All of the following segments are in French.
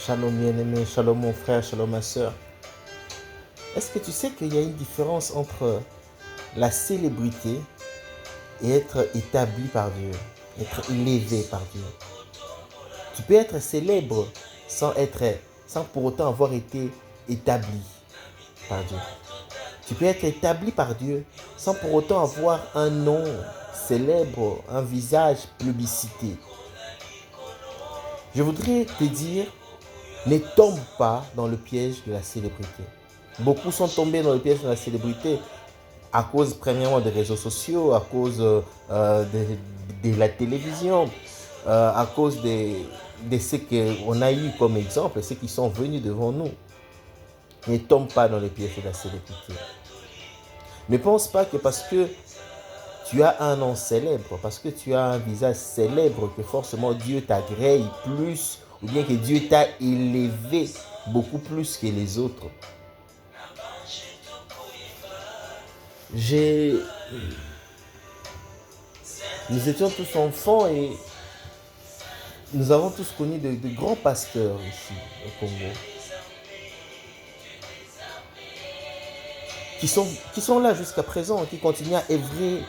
Shalom bien-aimé, shalom mon frère, shalom ma soeur. Est-ce que tu sais qu'il y a une différence entre la célébrité et être établi par Dieu, être élevé par Dieu? Tu peux être célèbre sans pour autant avoir été établi par Dieu. Tu peux être établi par Dieu sans pour autant avoir un nom célèbre, un visage plébiscité. Je voudrais te dire, ne tombe pas dans le piège de la célébrité. Beaucoup sont tombés dans le piège de la célébrité à cause premièrement des réseaux sociaux, à cause de la télévision, à cause de ce qu'on a eu comme exemple, ceux qui sont venus devant nous. Ne tombe pas dans le piège de la célébrité. Ne pense pas que parce que tu as un nom célèbre, parce que tu as un visage célèbre, que forcément Dieu t'agrée plus, ou bien que Dieu t'a élevé beaucoup plus que les autres. Nous étions tous enfants et nous avons tous connu de grands pasteurs ici au Congo. Qui sont là jusqu'à présent, qui continuent à œuvrer,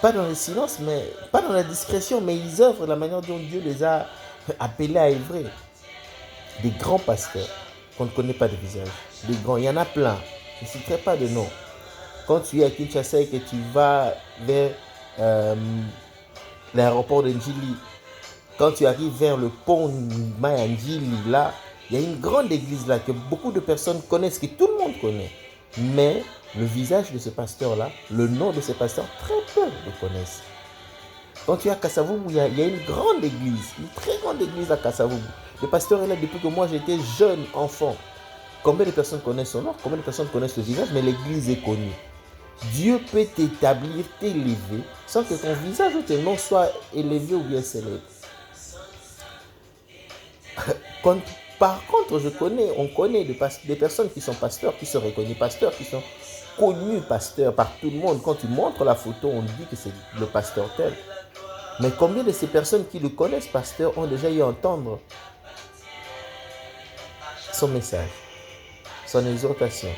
pas dans le silence, mais pas dans la discrétion, mais ils œuvrent de la manière dont Dieu les a appelés à œuvrer. Des grands pasteurs qu'on ne connaît pas de visage. Des grands, il y en a plein. Je ne citerai pas de nom. Quand tu es à Kinshasa et que tu vas vers l'aéroport de Njili, quand tu arrives vers le pont Mayangili, là, il y a une grande église là que beaucoup de personnes connaissent, que tout le monde connaît. Mais le visage de ce pasteur-là, le nom de ce pasteur, très peu le connaissent. Quand tu es à Kasavubu, il y a une grande église, une très grande église à Kasavubu. Le pasteur est là depuis que moi j'étais jeune enfant. Combien de personnes connaissent son nom, combien de personnes connaissent le visage, mais l'église est connue. Dieu peut t'établir, t'élever, sans que ton visage ou ton nom soit élevé ou bien célèbre. Par contre, on connaît des personnes qui sont pasteurs, qui sont reconnus pasteurs, qui sont connus pasteurs par tout le monde. Quand tu montres la photo, on dit que c'est le pasteur tel. Mais combien de ces personnes qui le connaissent pasteur ont déjà eu à entendre son message, son exhortation,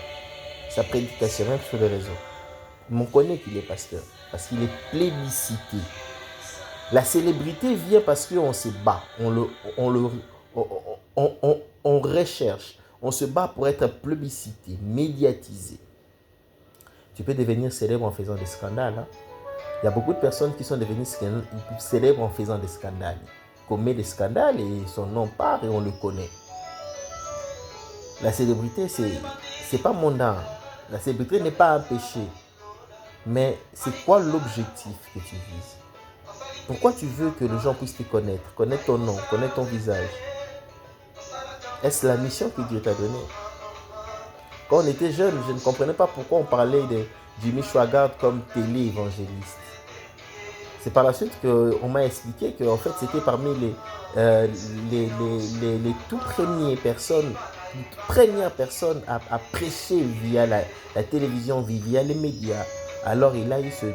sa prédication, même sur les réseaux? On connaît qu'il est pasteur, parce qu'il est plébiscité. La célébrité vient parce qu'on se bat, on recherche, on se bat pour être plébiscité, médiatisé. Tu peux devenir célèbre en faisant des scandales. Hein? Il y a beaucoup de personnes qui sont devenues célèbres en faisant des scandales. Ils commettent des scandales et son nom part et on le connaît. La célébrité, c'est pas mondain. La célébrité n'est pas un péché. Mais c'est quoi l'objectif que tu vises? Pourquoi tu veux que les gens puissent te connaître ton nom, connaître ton visage? Est-ce la mission que Dieu t'a donnée? Quand on était jeune, je ne comprenais pas pourquoi on parlait de Jimmy Swaggart comme télé-évangéliste. C'est par la suite qu'on m'a expliqué qu'en fait c'était parmi les tout premières personnes à prêcher via la télévision, via les médias. Alors il a eu ce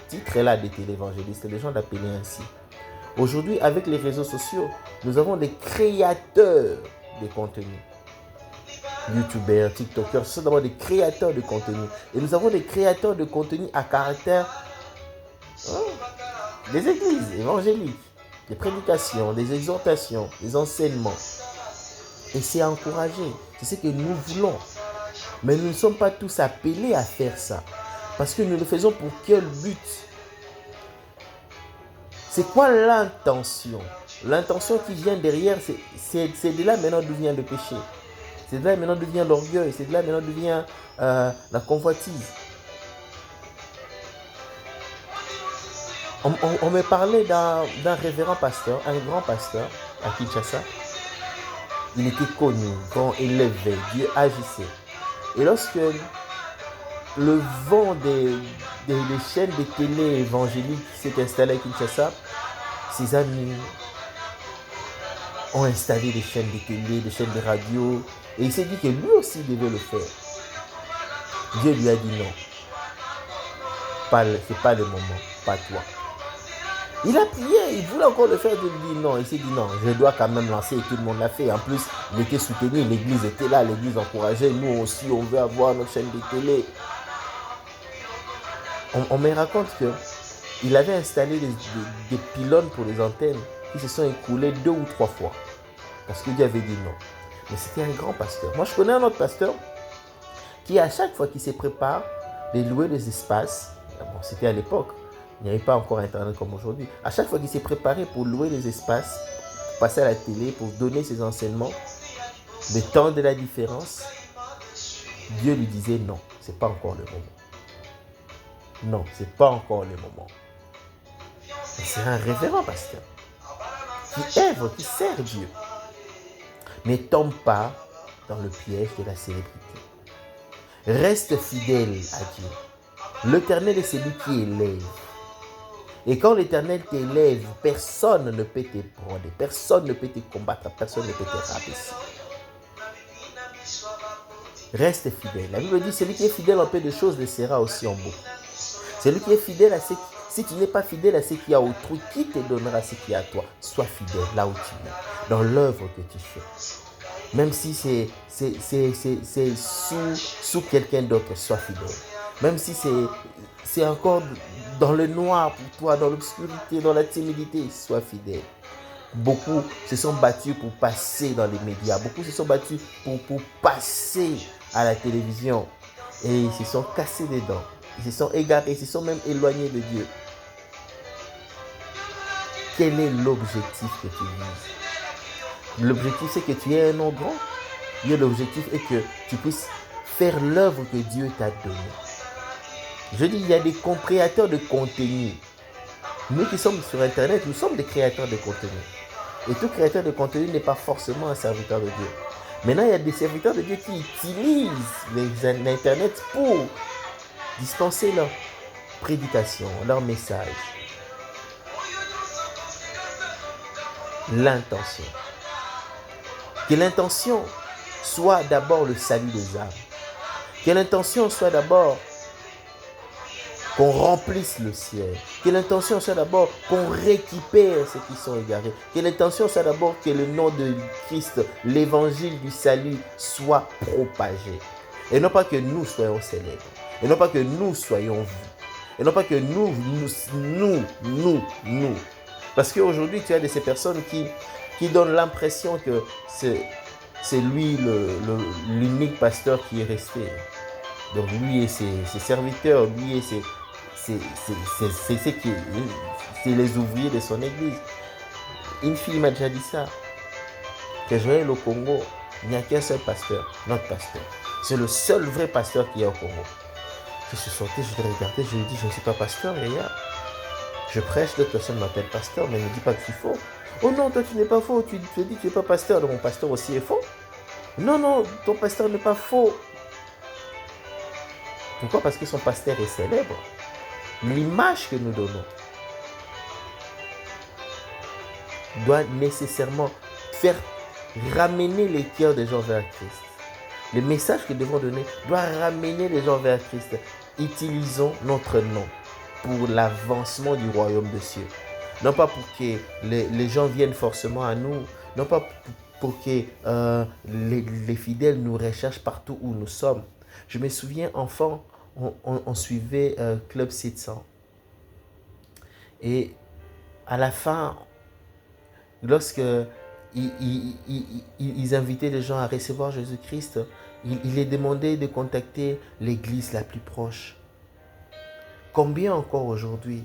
titre-là de télévangéliste, les gens l'appelaient ainsi. Aujourd'hui, avec les réseaux sociaux, nous avons des créateurs de contenu. YouTubers, TikTokers, ce sont d'abord des créateurs de contenu. Et nous avons des créateurs de contenu à caractère des églises évangéliques, des prédications, des exhortations, des enseignements. Et c'est à encourager. C'est ce que nous voulons. Mais nous ne sommes pas tous appelés à faire ça. Parce que nous le faisons pour quel but? C'est quoi l'intention? L'intention qui vient derrière, c'est de là maintenant d'où vient le péché. C'est de là maintenant d'où vient l'orgueil. C'est de là maintenant d'où vient la convoitise. On me parlait d'un révérend pasteur, un grand pasteur à Kinshasa. Il était connu, grand, élevé, Dieu agissait. Et lorsque le vent des chaînes de télé évangéliques s'est installé à Kinshasa, ses amis ont installé des chaînes de télé, des chaînes de radio, et il s'est dit que lui aussi devait le faire. Dieu lui a dit non. C'est pas le moment, pas toi. Il a prié, il voulait encore le faire, Dieu lui dit non. Il s'est dit non, je dois quand même lancer et tout le monde l'a fait. En plus, il était soutenu, l'église était là, l'église encourageait. Nous aussi, on veut avoir notre chaîne de télé. On me raconte qu'il avait installé des pylônes pour les antennes qui se sont écoulés 2 ou 3 fois. Parce que Dieu avait dit non. Mais c'était un grand pasteur. Moi, je connais un autre pasteur qui, à chaque fois qu'il se prépare de louer des espaces, bon, c'était à l'époque, il n'y avait pas encore Internet comme aujourd'hui, à chaque fois qu'il s'est préparé pour louer les espaces, pour passer à la télé, pour donner ses enseignements, le temps de la différence, Dieu lui disait non, c'est pas encore le moment. Non, c'est pas encore le moment. C'est un révérend pasteur qui œuvre, qui sert Dieu. Ne tombe pas dans le piège de la célébrité. Reste fidèle à Dieu. L'Éternel est celui qui élève. Et quand l'Éternel t'élève, personne ne peut t'ébranler, personne ne peut te combattre, personne ne peut te rabaisser. Reste fidèle. La Bible dit, celui qui est fidèle en peu de choses le sera aussi en beaucoup. Celui qui est fidèle à ce qui... Si tu n'es pas fidèle à ce qu'il y a autrui, qui te donnera ce qu'il y a à toi? Sois fidèle là où tu es, dans l'œuvre que tu fais. Même si c'est sous quelqu'un d'autre, sois fidèle. Même si c'est encore dans le noir pour toi, dans l'obscurité, dans la timidité, sois fidèle. Beaucoup se sont battus pour passer dans les médias. Beaucoup se sont battus pour passer à la télévision. Et ils se sont cassés les dents. Ils se sont égarés, ils se sont même éloignés de Dieu. Quel est l'objectif que tu vises? L'objectif, c'est que tu aies un nom grand. Et l'objectif est que tu puisses faire l'œuvre que Dieu t'a donnée. Je dis, il y a des créateurs de contenu. Nous qui sommes sur Internet, nous sommes des créateurs de contenu. Et tout créateur de contenu n'est pas forcément un serviteur de Dieu. Maintenant, il y a des serviteurs de Dieu qui utilisent l'Internet pour dispenser leur prédication, leur message. L'intention. Que l'intention soit d'abord le salut des âmes. Que l'intention soit d'abord qu'on remplisse le ciel. Que l'intention soit d'abord qu'on récupère ceux qui sont égarés. Que l'intention soit d'abord que le nom de Christ, l'évangile du salut, soit propagé. Et non pas que nous soyons célèbres. Et non pas que nous soyons vus. Et non pas que nous. Parce qu'aujourd'hui, tu as de ces personnes qui donnent l'impression que c'est lui l'unique pasteur qui est resté. Donc lui et ses serviteurs, lui et c'est les ouvriers de son église. Une fille m'a déjà dit ça. Que je vais au Congo, il n'y a qu'un seul pasteur, notre pasteur. C'est le seul vrai pasteur qu'il y a au Congo. Je suis sorti, je l'ai regardé, je lui ai dit, je ne suis pas pasteur, regarde. Je prêche, d'autres personnes m'appellent pasteur, mais ne dis pas que je suis faux. Oh non, toi tu n'es pas faux, tu te dis que tu n'es pas pasteur, donc mon pasteur aussi est faux. Non, ton pasteur n'est pas faux. Pourquoi? Parce que son pasteur est célèbre. L'image que nous donnons doit nécessairement faire ramener les cœurs des gens vers Christ. Le message que nous devons donner doit ramener les gens vers Christ. Utilisons notre nom pour l'avancement du royaume des cieux. Non pas pour que les gens viennent forcément à nous, non pas pour que les fidèles nous recherchent partout où nous sommes. Je me souviens, enfant, on suivait Club 700. Et à la fin, lorsque ils invitaient les gens à recevoir Jésus-Christ, il est demandé de contacter l'église la plus proche. Combien encore aujourd'hui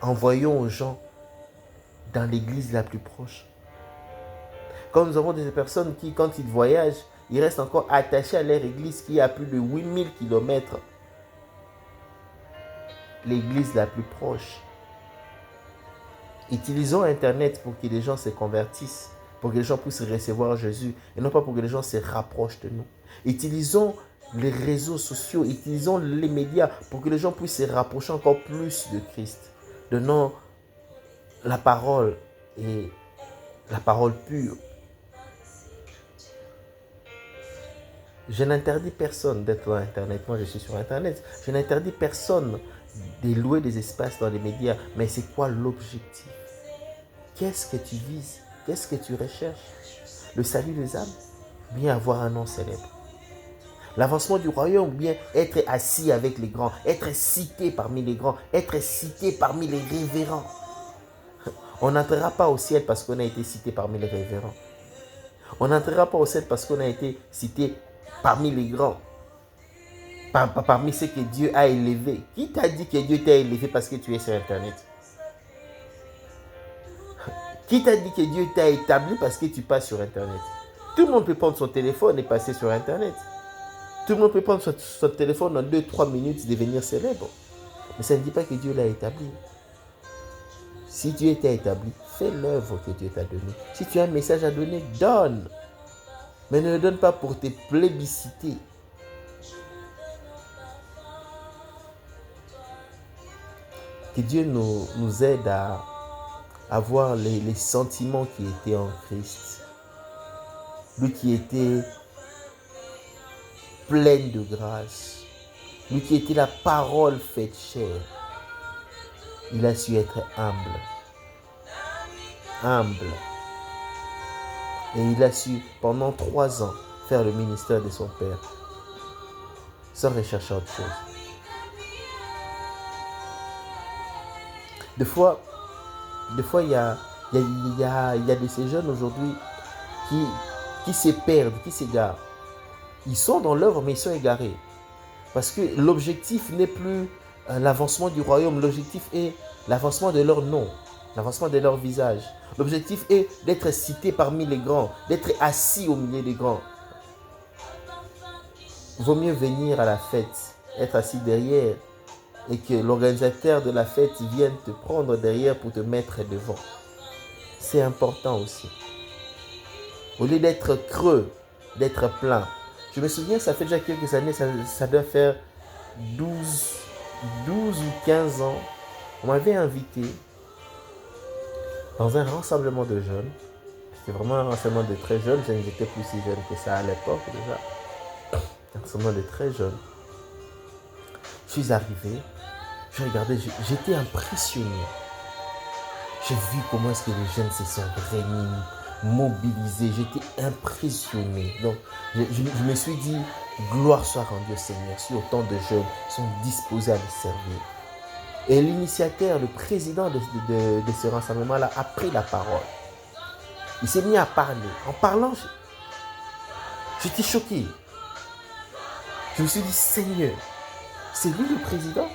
envoyons aux gens dans l'église la plus proche? Quand nous avons des personnes qui, quand ils voyagent, ils restent encore attachés à leur église qui est à plus de 8000 km. L'église la plus proche. Utilisons Internet pour que les gens se convertissent, pour que les gens puissent recevoir Jésus, et non pas pour que les gens se rapprochent de nous. Utilisons les réseaux sociaux, utilisons les médias pour que les gens puissent se rapprocher encore plus de Christ. Donnons la parole et la parole pure. Je n'interdis personne d'être sur Internet. Moi, je suis sur Internet. Je n'interdis personne louer des espaces dans les médias, mais c'est quoi l'objectif? Qu'est-ce que tu vises? Qu'est-ce que tu recherches? Le salut des âmes? Bien avoir un nom célèbre. L'avancement du royaume, bien être assis avec les grands, être cité parmi les grands, être cité parmi les révérends. On n'entrera pas au ciel parce qu'on a été cité parmi les révérends. On n'entrera pas au ciel parce qu'on a été cité parmi les grands. Parmi ceux que Dieu a élevés. Qui t'a dit que Dieu t'a élevé parce que tu es sur Internet? Qui t'a dit que Dieu t'a établi parce que tu passes sur Internet? Tout le monde peut prendre son téléphone et passer sur Internet. Tout le monde peut prendre son téléphone en 2-3 minutes et devenir célèbre. Mais ça ne dit pas que Dieu l'a établi. Si Dieu t'a établi, fais l'œuvre que Dieu t'a donnée. Si tu as un message à donner, donne. Mais ne le donne pas pour te plébisciter. Que Dieu nous aide à avoir les sentiments qui étaient en Christ. Lui qui était plein de grâce. Lui qui était la parole faite chair. Il a su être humble. Humble. Et il a su, pendant 3 ans, faire le ministère de son Père. Sans rechercher autre chose. Des fois, il y a de ces jeunes aujourd'hui qui se perdent, qui s'égarent. Ils sont dans l'œuvre, mais ils sont égarés. Parce que l'objectif n'est plus l'avancement du royaume. L'objectif est l'avancement de leur nom, l'avancement de leur visage. L'objectif est d'être cité parmi les grands, d'être assis au milieu des grands. Il vaut mieux venir à la fête, être assis derrière, et que l'organisateur de la fête vienne te prendre derrière pour te mettre devant. C'est important aussi. Au lieu d'être creux, d'être plein. Je me souviens, ça fait déjà quelques années, ça doit faire 12 ou 15 ans. On m'avait invité dans un rassemblement de jeunes. C'était vraiment un rassemblement de très jeunes. Je n'étais plus si jeune que ça à l'époque déjà. Un rassemblement de très jeunes. Je suis arrivé, je regardais, j'étais impressionné. J'ai vu comment est-ce que les jeunes se sont réunis, mobilisés. J'étais impressionné. Donc, je me suis dit, gloire soit rendue au Seigneur si autant de jeunes sont disposés à le servir. Et l'initiateur, le président de ce rassemblement-là a pris la parole. Il s'est mis à parler. En parlant, j'étais choqué. Je me suis dit, Seigneur, c'est lui le président?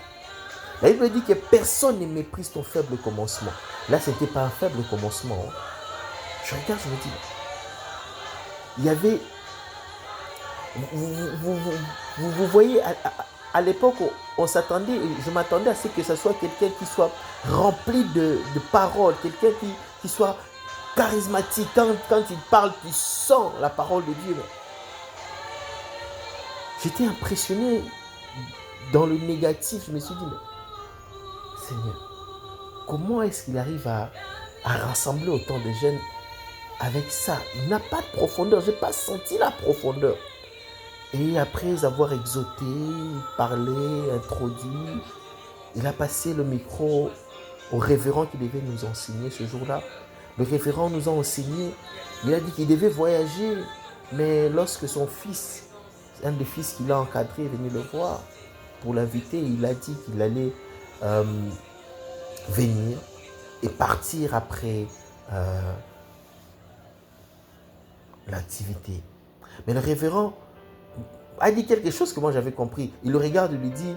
La Bible dit que personne ne méprise ton faible commencement. Là, ce n'était pas un faible commencement. Je regarde, je me dis, il y avait... Vous voyez, à l'époque, on s'attendait, je m'attendais à ce que ce soit quelqu'un qui soit rempli de paroles, quelqu'un qui soit charismatique. Quand il parle, tu sens la parole de Dieu. J'étais impressionné dans le négatif. Je me suis dit, mais Seigneur, comment est-ce qu'il arrive à rassembler autant de jeunes avec ça? Il n'a pas de profondeur. Je n'ai pas senti la profondeur. Et après avoir exhorté, parlé, introduit, il a passé le micro au révérend qui devait nous enseigner ce jour-là. Le révérend nous a enseigné. Il a dit qu'il devait voyager. Mais lorsque son fils, un des fils qu'il a encadré, est venu le voir pour l'inviter, il a dit qu'il allait venir et partir après l'activité. Mais le révérend a dit quelque chose que moi j'avais compris. Il le regarde et lui dit,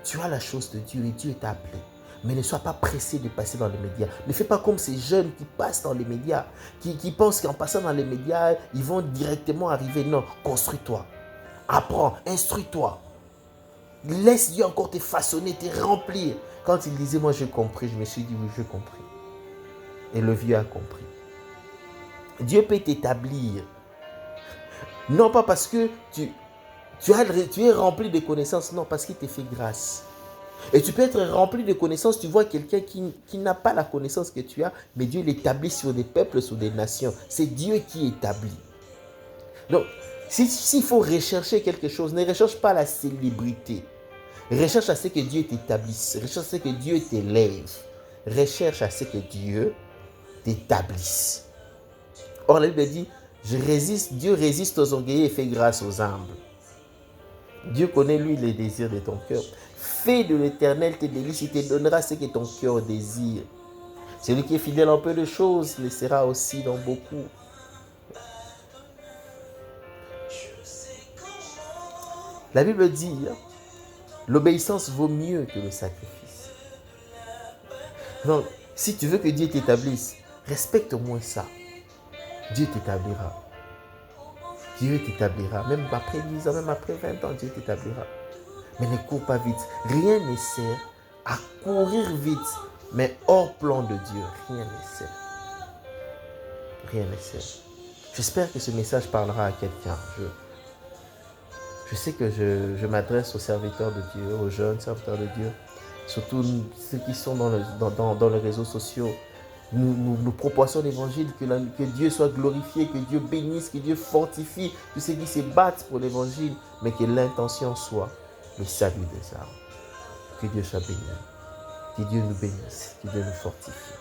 tu as la chose de Dieu et Dieu t'a appelé. Mais ne sois pas pressé de passer dans les médias. Ne fais pas comme ces jeunes qui passent dans les médias, qui pensent qu'en passant dans les médias, ils vont directement arriver. Non, construis-toi. Apprends, instruis-toi. Laisse Dieu encore te façonner, te remplir. Quand il disait, moi j'ai compris, je me suis dit, oui, j'ai compris. Et le vieux a compris. Dieu peut t'établir. Non pas parce que tu es rempli de connaissances, non, parce qu'il te fait grâce. Et tu peux être rempli de connaissances, tu vois quelqu'un qui n'a pas la connaissance que tu as, mais Dieu l'établit sur des peuples, sur des nations. C'est Dieu qui établit. Donc, s'il faut rechercher quelque chose, ne recherche pas la célébrité. Recherche à ce que Dieu t'établisse. Recherche à ce que Dieu t'élève. Recherche à ce que Dieu t'établisse. Or, la Bible dit, Dieu résiste aux orgueilleux et fait grâce aux humbles. Dieu connaît, lui, les désirs de ton cœur. Fais de l'Éternel tes délices, il te donnera ce que ton cœur désire. Celui qui est fidèle en peu de choses le sera aussi dans beaucoup. La Bible dit, l'obéissance vaut mieux que le sacrifice. Donc, si tu veux que Dieu t'établisse, respecte au moins ça. Dieu t'établira. Dieu t'établira. Même après 10 ans, même après 20 ans, Dieu t'établira. Mais ne cours pas vite. Rien ne sert à courir vite, mais hors plan de Dieu. Rien ne sert. Rien ne sert. J'espère que ce message parlera à quelqu'un. Je sais que je m'adresse aux serviteurs de Dieu, aux jeunes serviteurs de Dieu, surtout ceux qui sont dans les réseaux sociaux. Nous proposons l'évangile, que Dieu soit glorifié, que Dieu bénisse, que Dieu fortifie tous ceux qui se battent pour l'évangile, mais que l'intention soit le salut des âmes. Que Dieu soit béni, que Dieu nous bénisse, que Dieu nous fortifie.